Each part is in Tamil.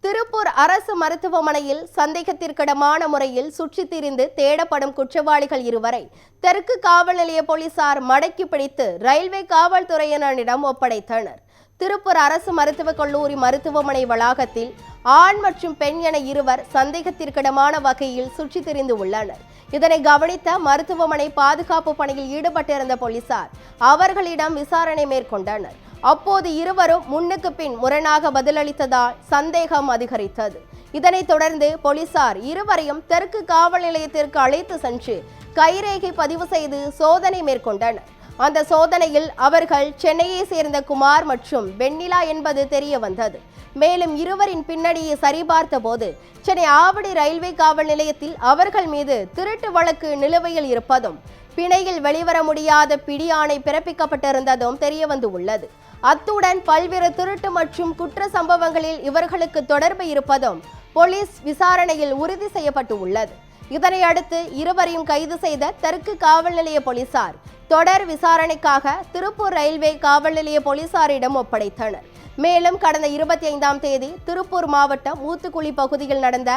திருப்பூர் அரசு மருத்துவமனையில் சந்தேகத்திற்கிடமான முறையில் சுற்றித் திரிந்து தேடப்படும் குற்றவாளிகள் இருவரை தெற்கு காவல் நிலைய போலீசார் மடக்கி பிடித்து ரயில்வே காவல்துறையினரிடம் ஒப்படைத்தனர். திருப்பூர் அரசு மருத்துவக் கல்லூரி மருத்துவமனை வளாகத்தில் ஆண் மற்றும் பெண் என இருவர் சந்தேகத்திற்கிடமான வகையில் சுற்றித் திரிந்து உள்ளனர். இதனை கவனித்த மருத்துவமனை பாதுகாப்பு பணியில் ஈடுபட்டிருந்த போலீசார் அவர்களிடம் விசாரணை மேற்கொண்டனர். அப்போது இருவரும் முன்னுக்கு பின் முரணாக பதிலளித்ததால் சந்தேகம் அதிகரித்தது. இதனைத் தொடர்ந்து போலீசார் இருவரையும் தெற்கு காவல் நிலையத்திற்கு அழைத்து சென்று கைரேகை பதிவு செய்து சோதனை மேற்கொண்டனர். அந்த சோதனையில் அவர்கள் சென்னையை சேர்ந்த குமார் மற்றும் வெண்ணிலா என்பது தெரிய வந்தது. மேலும் இருவரின் பின்னணியை சரிபார்த்த போது சென்னை ஆவடி ரயில்வே காவல் நிலையத்தில் அவர்கள் மீது திருட்டு வழக்கு நிலுவையில் இருப்பதும் பிணையில் வெளிவர முடியாத பிடியாணை பிறப்பிக்கப்பட்டிருந்ததும் தெரிய வந்து உள்ளது. அத்துடன் பல்வேறு திருட்டு மற்றும் குற்ற சம்பவங்களில் இவர்களுக்கு தொடர்பு இருப்பதும் போலீஸ் விசாரணையில் உறுதி செய்யப்பட்டு உள்ளது. இதனை அடுத்து இருவரையும் கைது செய்த தெற்கு காவல் நிலைய போலீசார் தொடர் விசாரணைக்காக திருப்பூர் ரயில்வே காவல் நிலைய போலீசாரிடம் ஒப்படைத்தனர். மேலும் கடந்த 25ஆம் தேதி திருப்பூர் மாவட்டம் ஊத்துக்குளி பகுதியில் நடந்த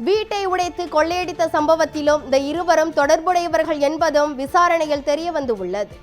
வீட்டை உடைத்து கொள்ளையடித்த சம்பவத்திலும் இந்த இருவரும் தொடர்புடையவர்கள் என்பதும் விசாரணையில் தெரிய வந்து உள்ளது.